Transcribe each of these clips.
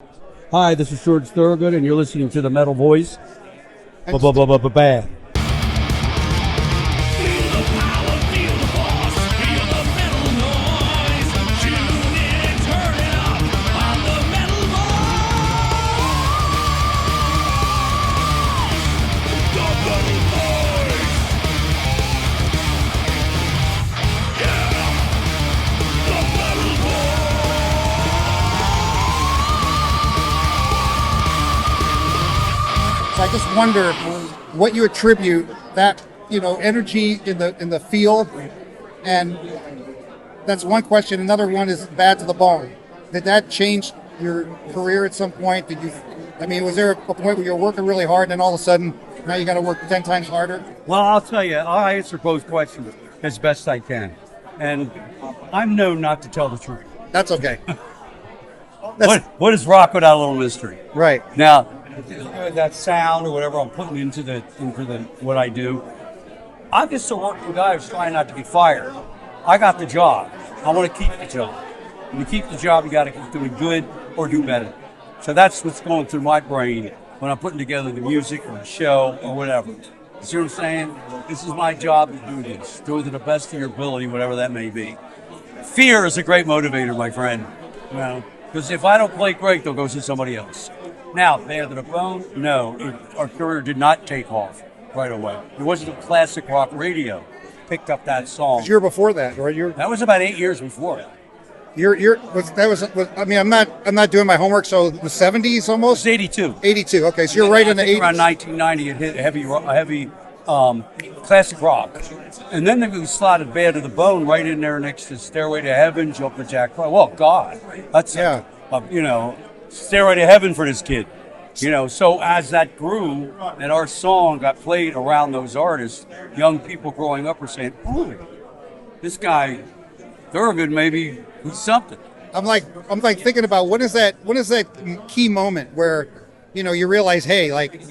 Hi, this is George Thorogood, and you're listening to the Metal Voice. Bad. Feel the power, feel the force, feel the metal noise. Tune in, turn it up on the Metal Voice. The Metal Voice. Yeah, the Metal Voice. So I just wonder what you attribute that, energy in the field, and that's one question. Another one is bad to the bone. Did that change your career at some point? Was there a point where you were working really hard and then all of a sudden now you got to work 10 times harder? Well, I'll tell you, I answer both questions as best I can. And I'm known not to tell the truth. That's okay. What is rock without a little mystery? Right. Now, that sound or whatever I'm putting into the what I do, I'm just a working guy who's trying not to be fired. I got the job. I want to keep the job. When you keep the job, you got to keep doing good or do better. So that's what's going through my brain when I'm putting together the music or the show or whatever. You see what I'm saying? This is my job to do this. Do it to the best of your ability, whatever that may be. Fear is a great motivator, my friend. Because if I don't play great, they'll go see somebody else. Now, bad to the bone? No, our career did not take off right away. It wasn't a classic rock radio picked up that song. You were before that, or That was about 8 years before. I'm not doing my homework. So the 70s It almost. was 82. 82. Okay, so you're right in the 80s. Around 1990, it hit heavy classic rock. And then they slotted Bad to the Bone right in there next to Stairway to Heaven, Jumpin' Jack Frost. Well, God, that's Stairway to Heaven for this kid. So as that grew and our song got played around those artists, young people growing up were saying, "Oh, this guy Thorogood, maybe he's something." I'm like thinking about when is that key moment where you realize, hey, like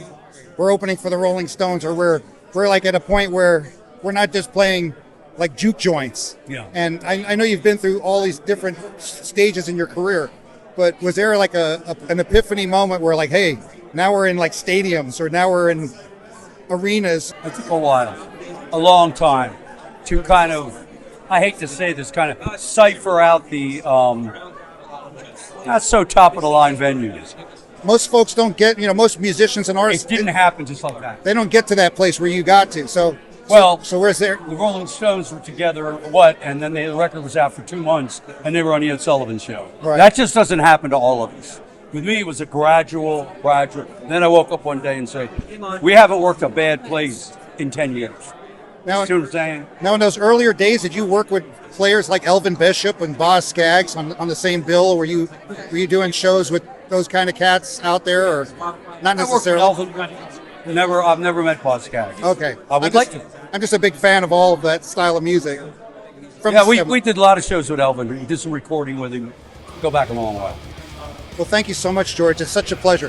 we're opening for the Rolling Stones, or we're like at a point where we're not just playing like juke joints. Yeah. And I know you've been through all these different stages in your career, but was there like an epiphany moment where like, hey, now we're in like stadiums, or now we're in arenas? It took a while, a long time, to kind of, I hate to say this, kind of cipher out the not so top of the line venues. Most folks don't get, most musicians and artists, It didn't happen just like that. they don't get to that place where you got to. So where's there? The Rolling Stones were together, and then the record was out for 2 months, and they were on the Ed Sullivan Show. Right. That just doesn't happen to all of us. With me, it was a gradual. Then I woke up one day and said, we haven't worked a bad place in 10 years. Now, See what I'm saying? Now, in those earlier days, did you work with players like Elvin Bishop and Boz Scaggs on the same bill? Were you doing shows with those kind of cats out there, or not necessarily? I worked with Elvin. I've never met Boz Scaggs. Okay, I would like to. I'm just a big fan of all of that style of music. We did a lot of shows with Elvin. We did some recording with him. Go back a long way. Well, thank you so much, George. It's such a pleasure.